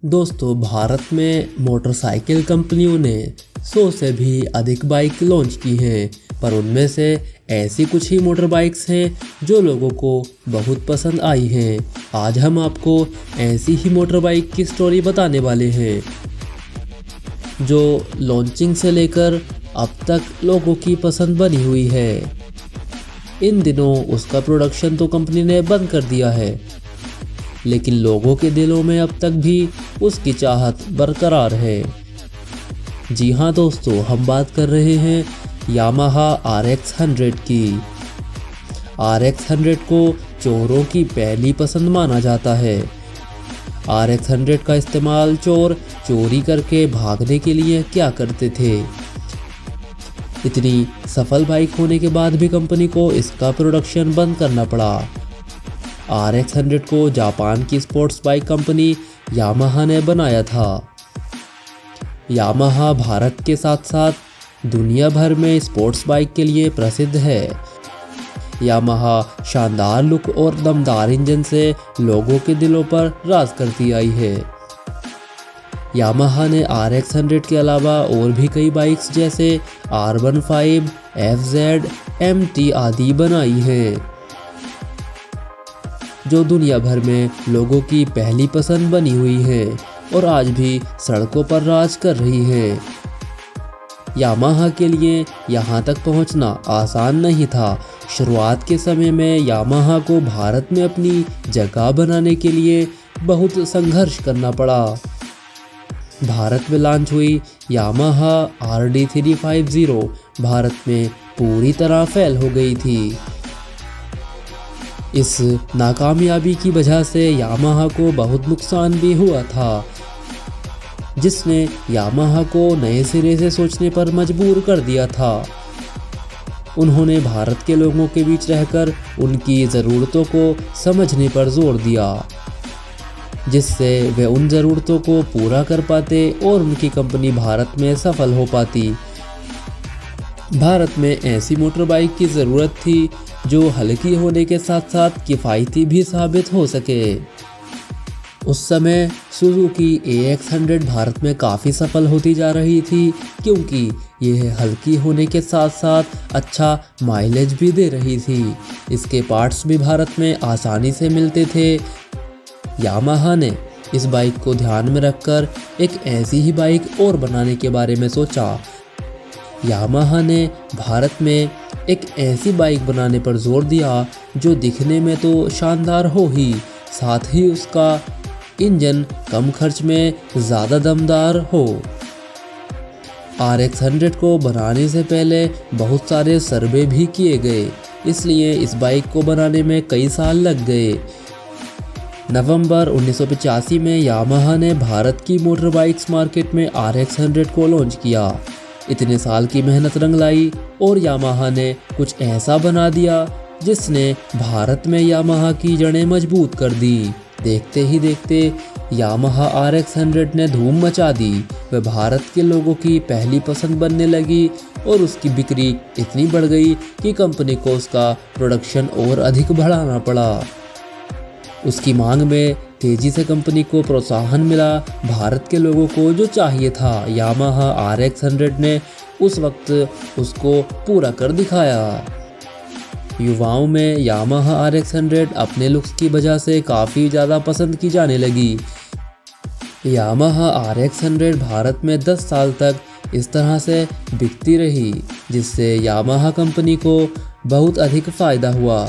दोस्तों, भारत में मोटरसाइकिल कंपनियों ने 100 से भी अधिक बाइक लॉन्च की हैं, पर उनमें से ऐसी कुछ ही मोटर बाइक्स हैं जो लोगों को बहुत पसंद आई हैं। आज हम आपको ऐसी ही मोटर बाइक की स्टोरी बताने वाले हैं जो लॉन्चिंग से लेकर अब तक लोगों की पसंद बनी हुई है। इन दिनों उसका प्रोडक्शन तो कंपनी ने बंद कर दिया है, लेकिन लोगों के दिलों में अब तक भी उसकी चाहत बरकरार है। जी हाँ दोस्तों, हम बात कर रहे हैं यामाहा RX 100 की। RX 100 को चोरों की पहली पसंद माना जाता है। RX 100 का इस्तेमाल चोर चोरी करके भागने के लिए क्या करते थे। इतनी सफल बाइक होने के बाद भी कंपनी को इसका प्रोडक्शन बंद करना पड़ा। RX 100 को जापान की स्पोर्ट्स बाइक कंपनी यामाहा ने बनाया था। यामाहा भारत के साथ साथ दुनिया भर में स्पोर्ट्स बाइक के लिए प्रसिद्ध है। यामाहा शानदार लुक और दमदार इंजन से लोगों के दिलों पर राज करती आई है। यामाहा ने RX 100 के अलावा और भी कई बाइक्स जैसे R15, FZ, MT आदि बनाई हैं, जो दुनिया भर में लोगों की पहली पसंद बनी हुई है और आज भी सड़कों पर राज कर रही है। यामाहा के लिए यहाँ तक पहुँचना आसान नहीं था। शुरुआत के समय में यामाहा को भारत में अपनी जगह बनाने के लिए बहुत संघर्ष करना पड़ा। भारत में लॉन्च हुई यामाहा RD 350 भारत में पूरी तरह फेल हो गई थी। इस नाकामयाबी की वजह से यामाहा को बहुत नुकसान भी हुआ था, जिसने यामाहा को नए सिरे से सोचने पर मजबूर कर दिया था। उन्होंने भारत के लोगों के बीच रहकर उनकी ज़रूरतों को समझने पर जोर दिया, जिससे वे उन ज़रूरतों को पूरा कर पाते और उनकी कंपनी भारत में सफल हो पाती। भारत में ऐसी मोटर बाइक की ज़रूरत थी जो हल्की होने के साथ साथ किफ़ायती भी साबित हो सके। उस समय सुजुकी AX 100 भारत में काफ़ी सफल होती जा रही थी, क्योंकि यह हल्की होने के साथ साथ अच्छा माइलेज भी दे रही थी। इसके पार्ट्स भी भारत में आसानी से मिलते थे। यामाहा ने इस बाइक को ध्यान में रखकर एक ऐसी ही बाइक और बनाने के बारे में सोचा। यामाहा ने भारत में एक ऐसी बाइक बनाने पर जोर दिया जो दिखने में तो शानदार हो ही, साथ ही उसका इंजन कम खर्च में ज़्यादा दमदार हो। RX 100 को बनाने से पहले बहुत सारे सर्वे भी किए गए, इसलिए इस बाइक को बनाने में कई साल लग गए। नवंबर 1985 में यामाहा ने भारत की मोटर बाइक्स मार्केट में RX 100 को लॉन्च किया। इतने साल की मेहनत रंग लाई और यामाहा ने कुछ ऐसा बना दिया जिसने भारत में यामाहा की जड़ें मजबूत कर दी। देखते ही देखते यामाहा RX 100 ने धूम मचा दी। वह भारत के लोगों की पहली पसंद बनने लगी और उसकी बिक्री इतनी बढ़ गई कि कंपनी को उसका प्रोडक्शन और अधिक बढ़ाना पड़ा। उसकी मांग में तेजी से कंपनी को प्रोत्साहन मिला। भारत के लोगों को जो चाहिए था, यामाहा RX 100 ने उस वक्त उसको पूरा कर दिखाया। युवाओं में यामाहा RX 100 अपने लुक्स की वजह से काफ़ी ज़्यादा पसंद की जाने लगी। यामाहा RX 100 भारत में 10 साल तक इस तरह से बिकती रही, जिससे यामाहा कंपनी को बहुत अधिक फ़ायदा हुआ।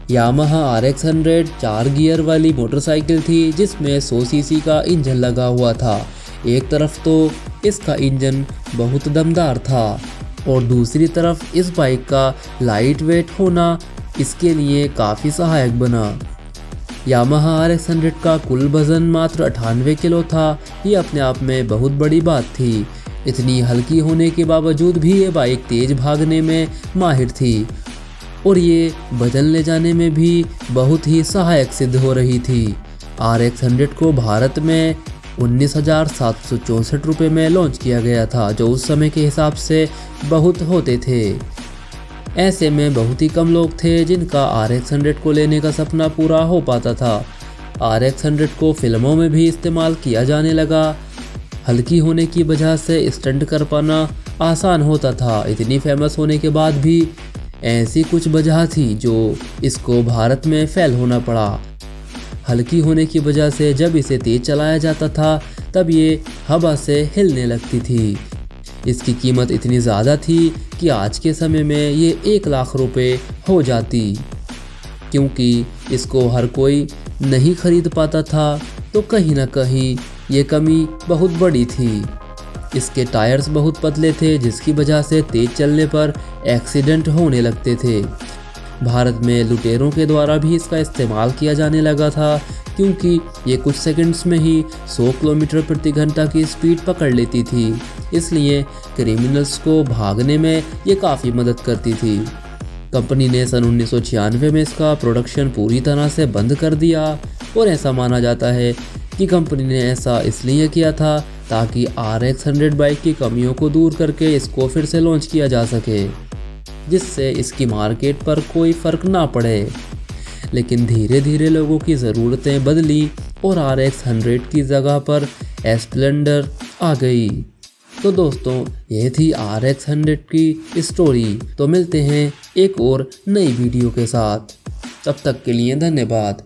यामाहा RX 100 4 गियर वाली मोटरसाइकिल थी, जिसमें 100 सीसी का इंजन लगा हुआ था। एक तरफ तो इसका इंजन बहुत दमदार था और दूसरी तरफ इस बाइक का लाइट वेट होना इसके लिए काफ़ी सहायक बना। यामाहा RX 100 का कुल वज़न मात्र 98 किलो था। ये अपने आप में बहुत बड़ी बात थी। इतनी हल्की होने के बावजूद भी ये बाइक तेज़ भागने में माहिर थी और ये वजन ले जाने में भी बहुत ही सहायक सिद्ध हो रही थी। RX 100 को भारत में 19,764 रुपये में लॉन्च किया गया था, जो उस समय के हिसाब से बहुत होते थे। ऐसे में बहुत ही कम लोग थे जिनका RX 100 को लेने का सपना पूरा हो पाता था। RX 100 को फिल्मों में भी इस्तेमाल किया जाने लगा। हल्की होने की वजह से स्टंट कर पाना आसान होता था। इतनी फेमस होने के बाद भी ऐसी कुछ वजह थी जो इसको भारत में फेल होना पड़ा। हल्की होने की वजह से जब इसे तेज चलाया जाता था तब ये हवा से हिलने लगती थी। इसकी कीमत इतनी ज़्यादा थी कि आज के समय में ये 1 लाख रुपए हो जाती। क्योंकि इसको हर कोई नहीं खरीद पाता था तो कहीं ना कहीं ये कमी बहुत बड़ी थी। इसके टायर्स बहुत पतले थे जिसकी वजह से तेज चलने पर एक्सीडेंट होने लगते थे। भारत में लुटेरों के द्वारा भी इसका इस्तेमाल किया जाने लगा था क्योंकि ये कुछ सेकंड्स में ही 100 किलोमीटर प्रति घंटा की स्पीड पकड़ लेती थी। इसलिए क्रिमिनल्स को भागने में ये काफ़ी मदद करती थी। कंपनी ने सन 1996 में इसका प्रोडक्शन पूरी तरह से बंद कर दिया और ऐसा माना जाता है कि कंपनी ने ऐसा इसलिए किया था ताकि RX 100 बाइक की कमियों को दूर करके इसको फिर से लॉन्च किया जा सके, जिससे इसकी मार्केट पर कोई फ़र्क ना पड़े। लेकिन धीरे धीरे लोगों की ज़रूरतें बदली और RX 100 की जगह पर स्प्लेंडर आ गई। तो दोस्तों ये थी RX 100 की स्टोरी। तो मिलते हैं एक और नई वीडियो के साथ, तब तक के लिए धन्यवाद।